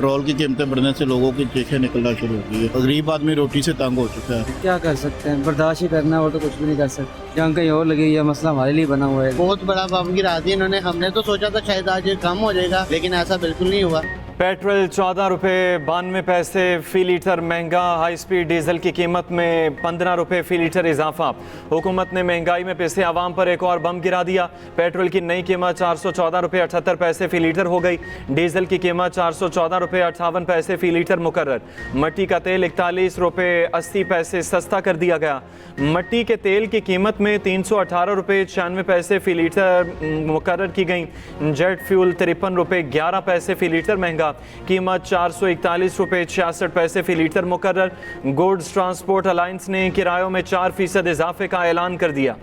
Petrol की कीमतें बढ़ने से लोगों की चीखें निकलना शुरू हो गई है। गरीब आदमी रोटी से तंग हो चुका है। क्या कर सकते हैं, बर्दाश्त ही करना है और तो कुछ भी नहीं कर सकते। जंग कहीं और लगी, यह मसला हमारे लिए बना हुआ है। बहुत बड़ा बम गिरा दिया इन्होंने। हमने तो सोचा था शायद आज ये कम हो जाएगा, लेकिन ऐसा बिल्कुल नहीं हुआ। पेट्रोल 14 रुपये 92 पैसे फ़ी लीटर महंगा। हाई स्पीड डीजल की कीमत में 15 रुपये फ़ी लीटर इजाफा। हुकूमत ने महंगाई में पिसे आवाम पर एक और बम गिरा दिया। पेट्रोल की नई कीमत 414 रुपये 78 पैसे फ़ी लीटर हो गई। डीजल की कीमत 414 रुपये 58 पैसे फ़ी लीटर मुकर्रर। मट्टी का तेल 41 रुपये 80 पैसे सस्ता कर दिया गया। मट्टी के तेल की कीमत में 318 रुपये 96 पैसे फ़ी लीटर मुकर्रर की गई। जेट फ्यूल 53 रुपये 11 पैसे फ़ी लीटर महंगा। कीमत 441 रुपये 66 पैसे फ़ी लीटर मुकर्रर। गुड्स ट्रांसपोर्ट अलायंस ने किरायों में 4% इजाफे का ऐलान कर दिया।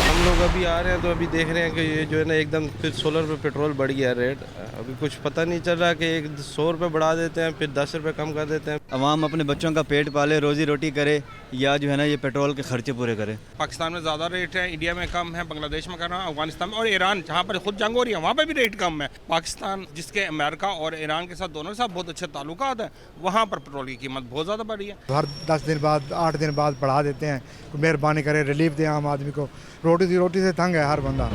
हम लोग अभी आ रहे हैं तो अभी देख रहे हैं कि ये जो है ना एकदम फिर 16 रुपये पेट्रोल बढ़ गया रेट। अभी कुछ पता नहीं चल रहा कि एक 100 रुपये बढ़ा देते हैं, फिर 10 रुपये कम कर देते हैं। अवाम अपने बच्चों का पेट पाले, रोजी रोटी करे, या जो है ना ये पेट्रोल के खर्चे पूरे करे। पाकिस्तान में ज़्यादा रेट है, इंडिया में कम है, बांग्लादेश में कम है, अफगानिस्तान में और ईरान जहाँ पर खुद जंग हो रही है वहाँ पर भी रेट कम है। पाकिस्तान जिसके अमेरिका और ईरान के साथ दोनों के साथ बहुत अच्छे ताल्लुकात हैं, वहाँ पर पेट्रोल की कीमत बहुत ज़्यादा बढ़ी है। हर 10 दिन बाद 8 दिन बाद बढ़ा देते हैं। मेहरबानी करें, रिलीफ दें आम आदमी को। रोटी से तंग है हर बंदा।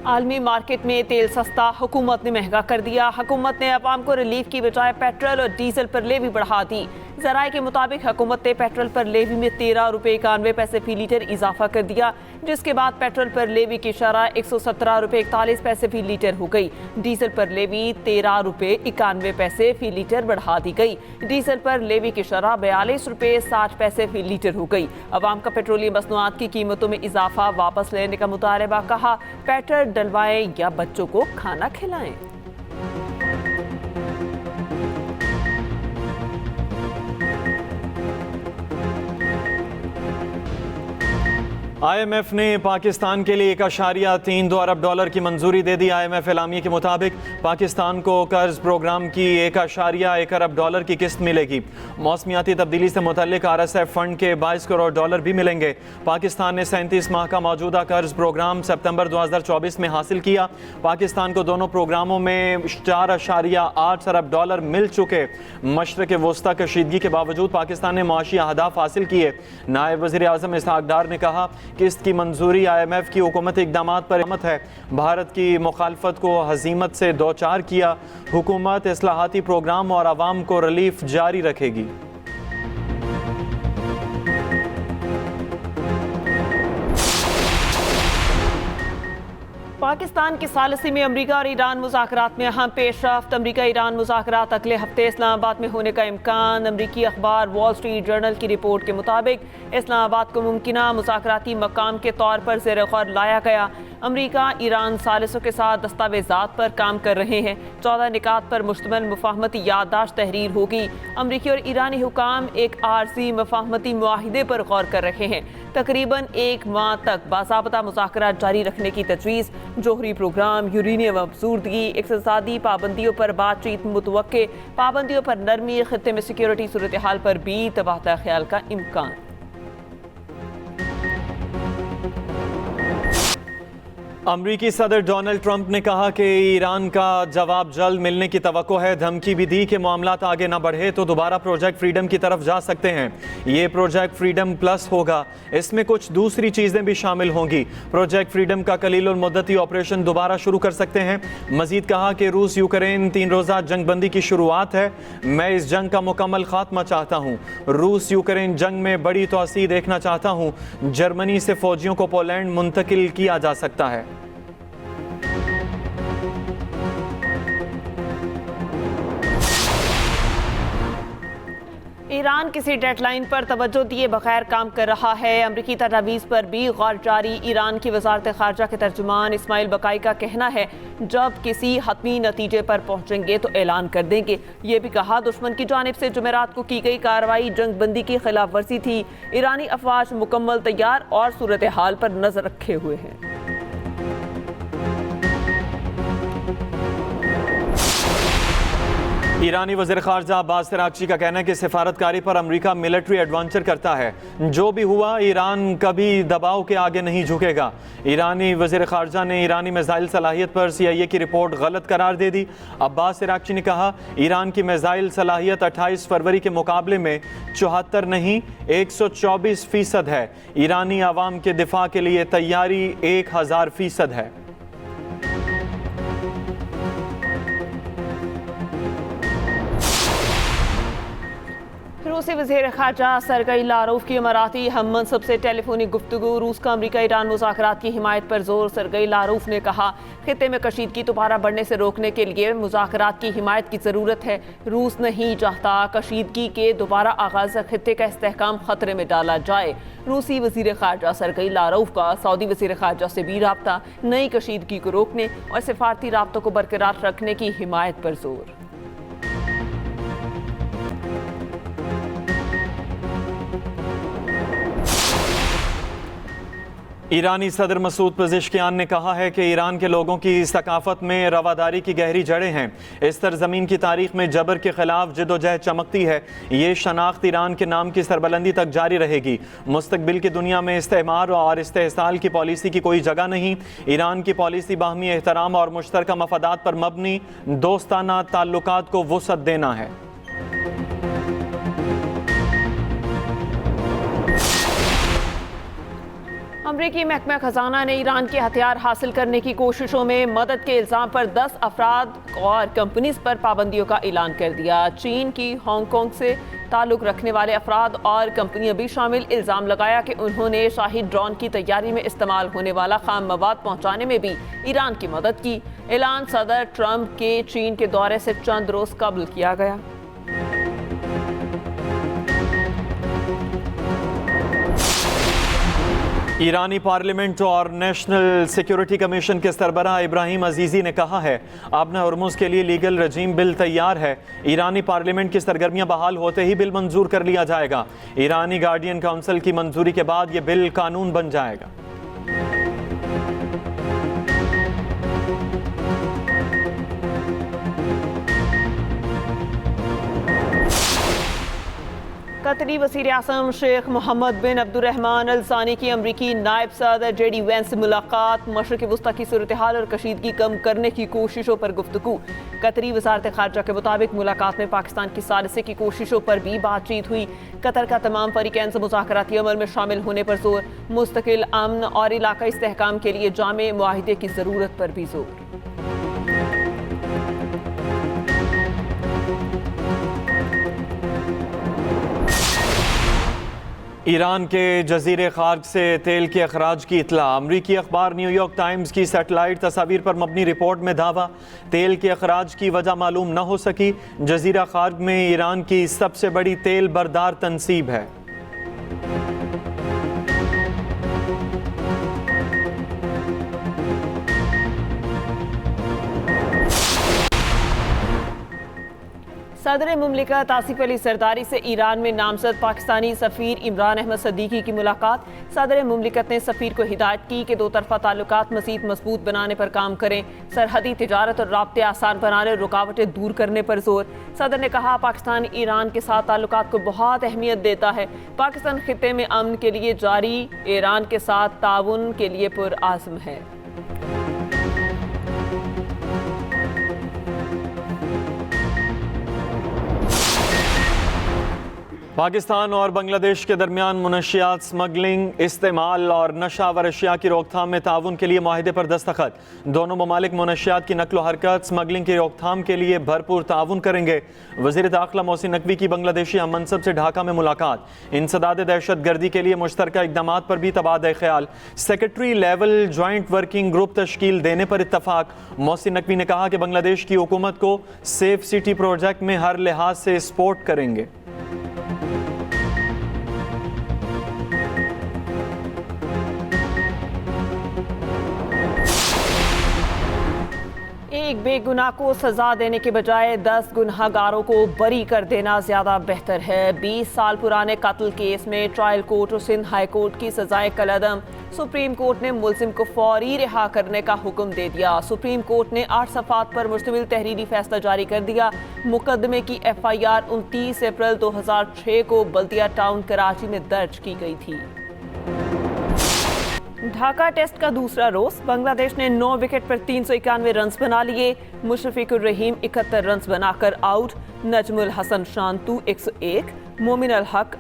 आलमी मार्केट में तेल सस्ता, हुकूमत ने महंगा कर दिया। हुकूमत ने अवाम को रिलीफ की बजाय पेट्रोल और डीजल पर लेवी बढ़ा दी। ज़राए के मुताबिक हुकूमत ने पेट्रोल पर लेवी में 13 रुपये 91 पैसे फ़ी लीटर इजाफा कर दिया, जिसके बाद पेट्रोल पर लेवी की शरह 117 रुपये 41 पैसे फ़ी लीटर हो गई। डीजल पर लेवी 13 रुपये 91 पैसे फ़ी लीटर बढ़ा दी गई। डीजल पर लेवी की शरह 42 रुपये 60 पैसे फ़ी लीटर हो गई। अवाम का पेट्रोलियम मसनूआत की कीमतों में इजाफा वापस लेने का मुतालबा। कहा, पेट्रोल डलवाएं या बच्चों को खाना खिलाएं। IMF ने पाकिस्तान के लिए 1.32 अरब डॉलर की मंजूरी दे दी। IMF एलामिया के मुताबिक पाकिस्तान को कर्ज प्रोग्राम की 1.1 अरब डॉलर की किस्त मिलेगी। मौसमियाती तब्दीली से मुतल्लिक RSF फंड के 22 करोड़ डॉलर भी मिलेंगे। पाकिस्तान ने 37 माह का मौजूदा कर्ज प्रोग्राम सितंबर 2024 में हासिल किया। पाकिस्तान को दोनों प्रोग्रामों में 4.8 अरब डॉलर मिल चुके। मशरक़ वस्ता कशीदगी के बावजूद पाकिस्तान ने मुआशी अहदाफ हासिल किए। नायब वज़ीर आज़म इसहाक डार ने कहा, किस्त की मंजूरी IMF की हुकूमती इक़दामात पर रहमत है। भारत की मुखालफत को हज़ीमत से दो चार किया। हुकूमत इस्लाहाती प्रोग्राम और आवाम को रिलीफ जारी रखेगी। पाकिस्तान की सालिसी में अमरीका और ईरान मुज़ाकरात में अहम पेशरफ्त। अमरीका ईरान मुज़ाकरात अगले हफ्ते इस्लामाबाद में होने का इम्कान। अमरीकी अखबार वॉल स्ट्रीट जर्नल की रिपोर्ट के मुताबिक इस्लामाबाद को मुमकिना मुज़ाकराती मकाम के तौर पर ज़ेर गौर लाया गया। अमरीका ईरान सालिसों के साथ दस्तावेज़ात पर काम कर रहे हैं। 14 निकात पर मुश्तमिल मुफाहमती याददाश्त तहरीर होगी। अमरीकी और ईरानी हुकाम एक आर्जी मुफाहमती मुआहिदे पर गौर कर रहे हैं। तकरीबन 1 माह तक बाज़ाब्ता मुज़ाकरात जारी रखने की तजवीज़। जोहरी प्रोग्राम, यूरेनियम अफजूदगी, इक़्तिसादी पाबंदियों पर बातचीत मुतवक्के, पाबंदियों पर नरमी, खित्ते में सिक्योरिटी सूरत हाल पर भी तबादला ख्याल का इम्कान। अमरीकी सदर डोनाल्ड ट्रंप ने कहा कि ईरान का जवाब जल्द मिलने की तवक्को है। धमकी भी दी कि मामलात आगे न बढ़े तो दोबारा प्रोजेक्ट फ्रीडम की तरफ जा सकते हैं। ये प्रोजेक्ट फ्रीडम प्लस होगा। इसमें कुछ दूसरी चीज़ें भी शामिल होंगी। प्रोजेक्ट फ्रीडम का कलील मुद्दती ऑपरेशन दोबारा शुरू कर सकते हैं। मजीद कहा कि रूस यूक्रेन 3 रोज़ा जंगबंदी की शुरुआत है। मैं इस जंग का मुकम्मल खात्मा चाहता हूँ। रूस यूक्रेन जंग में बड़ी तोसी देखना चाहता हूँ। जर्मनी से फौजियों को पोलैंड मुंतकिल किया जा सकता है। ईरान किसी डेडलाइन पर तवज्जो दिए बगैर काम कर रहा है। अमरीकी तजावीज़ पर भी गौर जारी। ईरान की वजारत खारजा के तर्जुमान इस्माइल बकाई का कहना है, जब किसी हतमी नतीजे पर पहुंचेंगे तो ऐलान कर देंगे। ये भी कहा, दुश्मन की जानिब से जुमेरात को की गई कार्रवाई जंग बंदी की खिलाफ वर्जी थी। ईरानी अफवाज मुकम्मल तैयार और सूरत हाल पर नजर रखे हुए हैं। ईरानी वज़ीर ख़ारजा अब्बास अराग़ची का कहना है कि सिफारतकारी पर अमरीका मिलिट्री एडवांचर करता है। जो भी हुआ, ईरान कभी दबाव के आगे नहीं झुकेगा। ईरानी वज़ीर ख़ारजा ने ईरानी मिसाइल सलाहियत पर CIA की रिपोर्ट गलत करार दे दी। अब्बास अराग़ची ने कहा, ईरान की मिसाइल सलाहियत 28 फरवरी के मुकाबले में 74 नहीं 124% है। ईरानी आवाम के दिफा के लिए तैयारी 1000% है। रूसी वज़ीर ख़ारजा सरगई लारोफ की इमाराती हम मनसब से टेलीफोनिक गुफ्तगू। रूस का अमरीका ईरान मुज़ाकरात की हिमायत पर जोर। सरगई लारोफ ने कहा, खित्ते में कशीदगी दोबारा बढ़ने से रोकने के लिए मुज़ाकरात की हिमायत की ज़रूरत है। रूस नहीं चाहता कशीदगी के दोबारा आगाज़ से खित्ते का इस्तेहकाम ख़तरे में डाला जाए। रूसी वज़ीर ख़ारजा सरगई लारोफ का सऊदी वज़ीर ख़ारजा से भी राब्ता, नई कशीदगी को रोकने और सिफारती राब्तों को बरकरार रखने की हिमायत पर जोर। ईरानी सदर मसूद पेज़ेश्कियान ने कहा है कि ईरान के लोगों की सकाफत में रवादारी की गहरी जड़ें हैं। इस सरजमीन की तारीख में जबर के खिलाफ जदोजहद चमकती है। ये शनाख्त ईरान के नाम की सरबलंदी तक जारी रहेगी। मुस्तकबिल की दुनिया में इस्तेमार और इस्तेहसाल की पॉलिसी की कोई जगह नहीं। ईरान की पॉलिसी बाहमी एहतराम और मुश्तरका मफादात पर मबनी दोस्ताना ताल्लुकात को वुसअत देना है। अमरीकी महकमा खजाना ने ईरान के हथियार हासिल करने की कोशिशों में मदद के इल्ज़ाम पर 10 अफराद और कंपनीज पर पाबंदियों का ऐलान कर दिया। चीन की हांगकांग से ताल्लुक़ रखने वाले अफराद और कंपनियां भी शामिल। इल्ज़ाम लगाया कि उन्होंने शाही ड्रोन की तैयारी में इस्तेमाल होने वाला खाम मवाद पहुँचाने में भी ईरान की मदद की। ऐलान सदर ट्रंप के चीन के दौरे से चंद रोज़ कबल किया गया। ईरानी पार्लियामेंट और नेशनल सिक्योरिटी कमीशन के सरबराह इब्राहिम अजीज़ी ने कहा है, आपने हॉर्मुज़ के लिए लीगल रजीम बिल तैयार है। ईरानी पार्लियामेंट की सरगर्मियां बहाल होते ही बिल मंजूर कर लिया जाएगा। ईरानी गार्डियन काउंसिल की मंजूरी के बाद यह बिल कानून बन जाएगा। कतरी वज़ीर आज़म शेख मोहम्मद बिन अब्दुर्रहमान अल सानी की अमरीकी नायब सदर JD वेंस से मुलाकात। मशरिक़ वस्ता की सूरत हाल और कशीदगी कम करने की कोशिशों पर गुफ्तगू। कतरी वज़ारत ख़ारजा के मुताबिक मुलाकात में पाकिस्तान की सालिसे की कोशिशों पर भी बातचीत हुई। कतर का तमाम फ़रीक़ैन से मुज़ाकराती अमल में शामिल होने पर जोर। मुस्तकिल अमन और इलाक़ाई इस्तेहकाम के लिए जामे मुआहिदे की ज़रूरत पर भी जोर। ईरान के जजीरे खार्ज से तेल के अखराज की इतला। अमरीकी अखबार न्यूयॉर्क टाइम्स की सैटेलाइट तस्वीर पर मबनी रिपोर्ट में दावा, तेल के अखराज की वजह मालूम न हो सकी। जजीरा खार्ज में ईरान की सबसे बड़ी तेल बरदार तनसीब है। सदर मुमलिकत आसिफ अली सरदारी से ईरान में नामजद पाकिस्तानी सफ़ीर इमरान अहमद सदीकी की मुलाकात। सदर मुमलिकत ने सफ़ीर को हिदायत की कि दो तरफ़ा ताल्लुकात मज़ीद मजबूत बनाने पर काम करें। सरहदी तिजारत और राब्ते आसान बनाने और रुकावटें दूर करने पर जोर। सदर ने कहा, पाकिस्तान ईरान के साथ ताल्लुकात को बहुत अहमियत देता है। पाकिस्तान खित्ते में अमन के लिए जारी ईरान के साथ ताउन के लिए पुरआज़्म है। पाकिस्तान और बांग्लादेश के दरमियान मुनशियात, स्मगलिंग, इस्तेमाल और नशावर अशिया की रोकथाम में ताउन के लिए माहिदे पर दस्तखत। दोनों ममालिक मुनशियात की नकलो हरकत, स्मगलिंग की रोकथाम के लिए भरपूर ताउन करेंगे। वज़ीर दाखिला मोहसिन नकवी की बांग्लादेशी हम मनसब से ढाका में मुलाकात। इंसदाद दहशत गर्दी के लिए मुश्तरका इक़दाम पर भी तबादला ख्याल। Secretary level joint working group तश्कील देने पर इत्तफाक। मोहसिन नकवी ने कहा कि बांग्लादेश की हुकूमत को सेफ सिटी प्रोजेक्ट में हर लिहाज से सपोर्ट करेंगे। एक बेगुनाह को सजा देने के बजाय 10 गुनहगारों को बरी कर देना ज्यादा बेहतर है। 20 साल पुराने कत्ल केस में ट्रायल कोर्ट और सिंध हाई कोर्ट की सजाएं कलअदम। सुप्रीम कोर्ट ने मुलजिम को फौरी रिहा करने का हुक्म दे दिया। सुप्रीम कोर्ट ने 8 सफ़ात पर मुश्तमिल तहरीरी फैसला जारी कर दिया। मुकदमे की FIR 29 अप्रैल 2006 को बल्दिया टाउन कराची में दर्ज की गई थी। ढाका टेस्ट का दूसरा रोज बांग्लादेश ने 9 विकेट पर 391 रन बना लिए। मुशफिकुर रहीम 71 रन बनाकर आउट। नजमुल हसन शांतु 101, मोमिन अल हक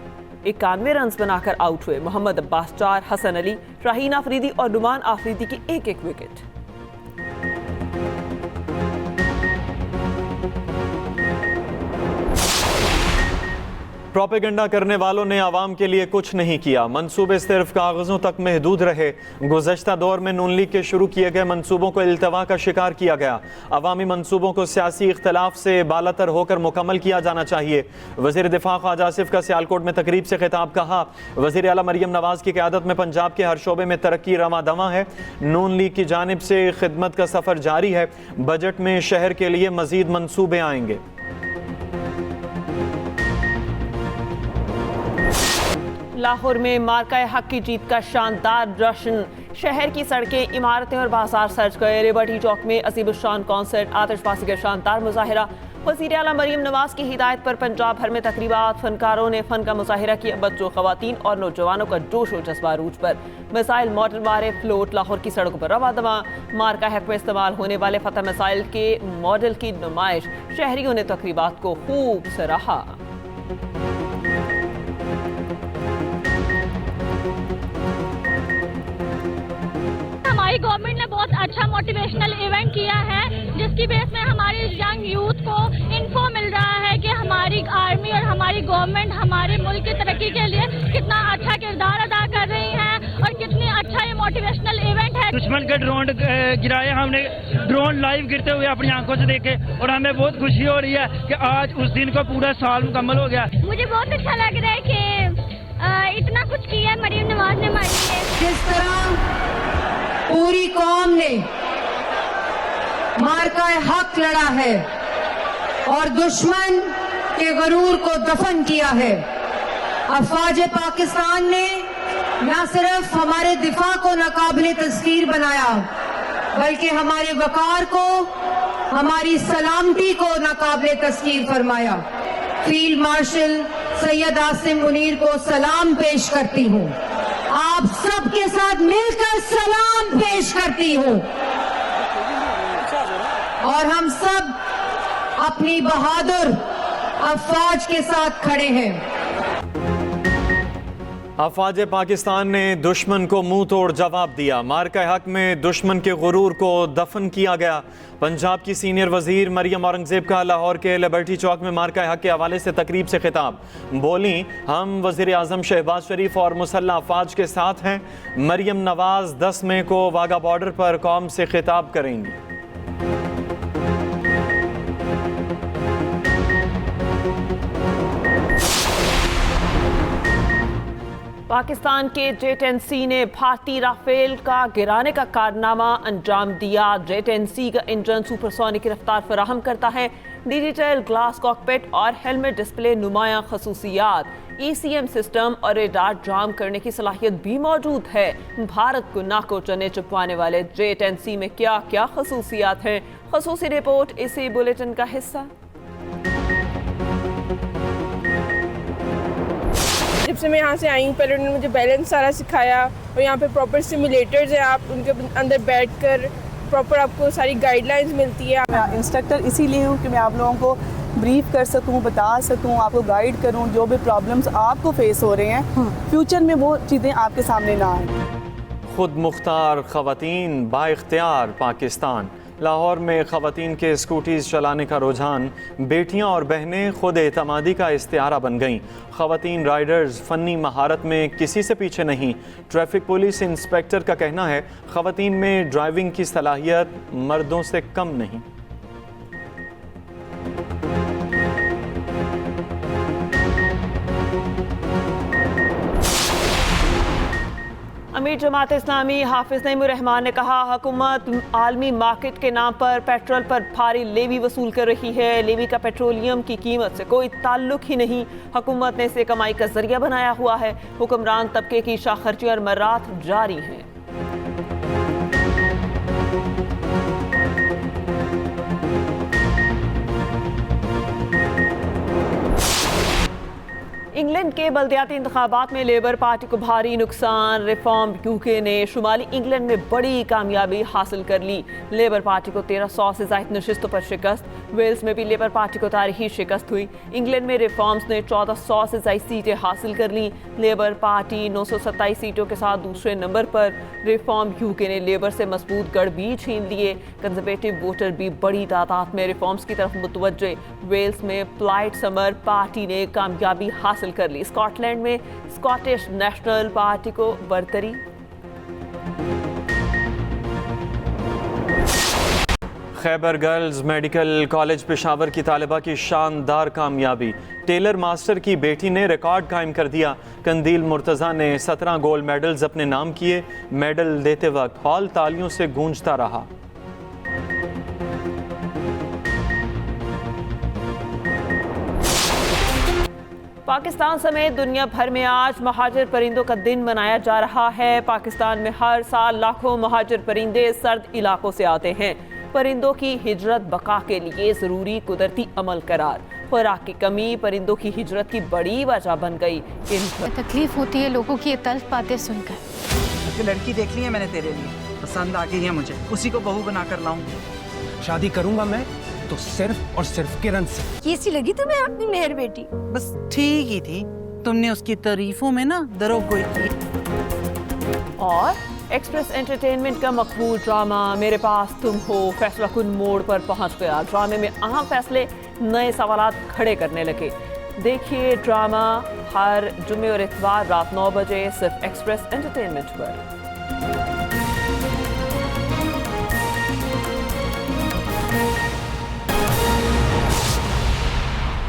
91 रन बनाकर आउट हुए। मोहम्मद अब्बास 4, हसन अली, राहीन आफरीदी और नुमान आफरीदी की एक विकेट। प्रोपेगेंडा करने वालों ने आवाम के लिए कुछ नहीं किया। मंसूबे सिर्फ कागजों तक महदूद रहे। गुज़श्ता दौर में नून लीग के शुरू किए गए मंसूबों को इल्तवा का शिकार किया गया। अवामी मंसूबों को सियासी इख्तलाफ से बालातर होकर मुकम्मल किया जाना चाहिए। वज़ीर दिफा ख्वाजा आसिफ का सियालकोट में तकरीब से खिताब। कहा, वज़ीर आला मरियम नवाज की क़यादत में पंजाब के हर शोबे में तरक्की रवां दवां है। नून लीग की जानिब से खिदमत का सफ़र जारी है। बजट में शहर के लिए मज़ीद मंसूबे आएंगे। लाहौर में मार्का हक की जीत का शानदार जश्न। शहर की सड़कें, इमारतें और बाजार सज गए। लिबर्टी चौक में अजीब शान कॉन्सर्ट, आतिशबाजी का शानदार मुजाहिरा। वज़ीर आला मरियम नवाज की हिदायत पर पंजाब भर में तकरीबात। फनकारों ने फन का मुजाहिरा किया। बच्चों, खवातीन और नौजवानों का जोश और जज्बा अरूज पर। मिसाइल, मॉडल मारे फ्लोट लाहौर की सड़कों पर रवा दवा। मार्का हक में इस्तेमाल होने वाले फतह मिसाइल के मॉडल की नुमाइश। शहरियों ने तकरीबात को खूब सराहा। हमारी गवर्नमेंट ने बहुत अच्छा मोटिवेशनल इवेंट किया है, जिसकी बेस में हमारे यंग यूथ को इन्फो मिल रहा है कि हमारी आर्मी और हमारी गवर्नमेंट हमारे मुल्क की तरक्की के लिए कितना अच्छा किरदार अदा कर रही है और कितनी अच्छा ये मोटिवेशनल इवेंट है। दुश्मन के ड्रोन गिराए, हमने ड्रोन लाइव गिरते हुए अपनी आंखों से देखे और हमें बहुत खुशी हो रही है कि आज उस दिन का पूरा साल मुकम्मल हो गया। मुझे बहुत अच्छा लग रहा है कि इतना कुछ किया है मरियम नवाज ने हमारे लिए। जिस तरह पूरी कौम ने मार्का हक लड़ा है और दुश्मन के गरूर को दफन किया है, अफवाज पाकिस्तान ने न सिर्फ हमारे दिफा को नाकाबिले तस्कीर बनाया, बल्कि हमारे वकार को, हमारी सलामती को नाकाबिले तस्कीर फरमाया। फील्ड मार्शल सैयद आसिम मुनीर को सलाम पेश करती हूँ। आप सबके साथ मिलकर सलाम पेश करती हूँ और हम सब अपनी बहादुर अफवाज के साथ खड़े हैं। अफवाज पाकिस्तान ने दुश्मन को मुंह तोड़ जवाब दिया। मार्का हक में दुश्मन के गुरूर को दफन किया गया। पंजाब की सीनियर वजीर मरियम औरंगजेब का लाहौर के लिबर्टी चौक में मार्का हक के हवाले से तकरीब से खिताब। बोली, हम वजीर आजम शहबाज शरीफ और मुसल्लह अफवाज के साथ हैं। मरियम नवाज 10 मई को वाघा बॉर्डर पर कौम से खिताब करेंगी। पाकिस्तान के जेट-10C ने भारतीय राफेल का गिराने का कारनामा अंजाम दिया। जेट-10C का इंजन सुपरसोनिक रफ्तार फराहम करता है। डिजिटल ग्लास कॉकपिट और हेलमेट डिस्प्ले नुमाया खसूसियात, ECM सिस्टम और रेडार जाम करने की सलाहियत भी मौजूद है। भारत को नाको चने चुपवाने वाले जेट-10C में क्या क्या खसूसियात हैं? खसूसी रिपोर्ट इसी बुलेटिन का हिस्सा। जब से मैं यहाँ से आई हूँ, पहले उन्होंने मुझे बैलेंस सारा सिखाया और यहाँ पे प्रॉपर सिमुलेटर्स हैं, आप उनके अंदर बैठकर प्रॉपर आपको सारी गाइडलाइंस मिलती है। मैं इंस्ट्रक्टर इसीलिए हूँ कि मैं आप लोगों को ब्रीफ कर सकूँ, बता सकूँ, आपको गाइड करूँ। जो भी प्रॉब्लम्स आपको फेस हो रहे हैं फ्यूचर में वो चीज़ें आपके सामने ना आएँ। खुद मुख्तार ख़वातीन बाइख्तियार पाकिस्तान। लाहौर में ख़वातीन के स्कूटीज़ चलाने का रुझान। बेटियां और बहनें खुद एतमादी का इस्तिआरा बन गईं। ख़वातीन राइडर्स फ़नी महारत में किसी से पीछे नहीं। ट्रैफिक पुलिस इंस्पेक्टर का कहना है, ख़वातीन में ड्राइविंग की सलाहियत मर्दों से कम नहीं। अमीर जमात इस्लामी हाफिज नईमुर रहमान ने कहा, हुकूमत आलमी मार्केट के नाम पर पेट्रोल पर भारी लेवी वसूल कर रही है। लेवी का पेट्रोलियम की कीमत से कोई ताल्लुक ही नहीं। हुकूमत ने इसे कमाई का जरिया बनाया हुआ है। हुक्मरान तबके की शाखर्ची और मर्रात जारी हैं। इंग्लैंड के बल्दियाती इंतखाबात में लेबर पार्टी को भारी नुकसान। रिफॉर्म यूके ने शुमाली इंग्लैंड में बड़ी कामयाबी हासिल कर ली। लेबर पार्टी को 1300 से ज़ायद नशिस्तों पर शिकस्त। वेल्स में भी लेबर पार्टी को तारीखी शिकस्त हुई। इंग्लैंड में रिफॉर्म्स ने 1400 से ज़ायद सीटें हासिल कर ली। लेबर पार्टी 927 सीटों के साथ दूसरे नंबर पर। रिफॉर्म यूके ने लेबर से मजबूत गढ़ भी छीन लिए। कंजर्वेटिव वोटर भी बड़ी तादाद में रिफॉर्म्स की तरफ मुतवज्जे। वेल्स में प्लाइड समर पार्टी ने कामयाबी हासिल कर ली। स्कॉटलैंड में स्कॉटिश नेशनल पार्टी को बरतरी। Khyber girls medical college Peshawar की तालिबा की शानदार कामयाबी। टेलर मास्टर की बेटी ने रिकॉर्ड कायम कर दिया। कंदील मुर्तज़ा ने 17 गोल्ड मेडल्स अपने नाम किए। मेडल देते वक्त हॉल तालियों से गूंजता रहा। पाकिस्तान समेत दुनिया भर में आज महाजिर परिंदों का दिन मनाया जा रहा है। पाकिस्तान में हर साल लाखों महाजिर परिंदे सर्द इलाकों से आते हैं। परिंदों की हिजरत बका के लिए ज़रूरी कुदरती अमल करार। खुराक की कमी परिंदों की हिजरत की बड़ी वजह बन गई। तकलीफ होती है लोगों की ये तल्ख बातें सुनकर। लड़की देख ली है मैंने तेरे लिए, पसंद आ गई है मुझे, उसी को बहू बना कर लाऊंगी। शादी करूंगा मैं तो सिर्फ और सिर्फ किरण से। कैसी लगी तुम्हें अपनी मेहर बेटी? बस ठीक ही थी, तुमने उसकी तारीफों में ना दरोगोई की। और एक्सप्रेस एंटरटेनमेंट का मकबूल ड्रामा मेरे पास तुम हो फैसला कुन मोड़ पर पहुंच गया। ड्रामे में अहम फैसले नए सवालात खड़े करने लगे। देखिए ड्रामा हर जुमे और इतवार रात 9 बजे सिर्फ एक्सप्रेस एंटरटेनमेंट पर।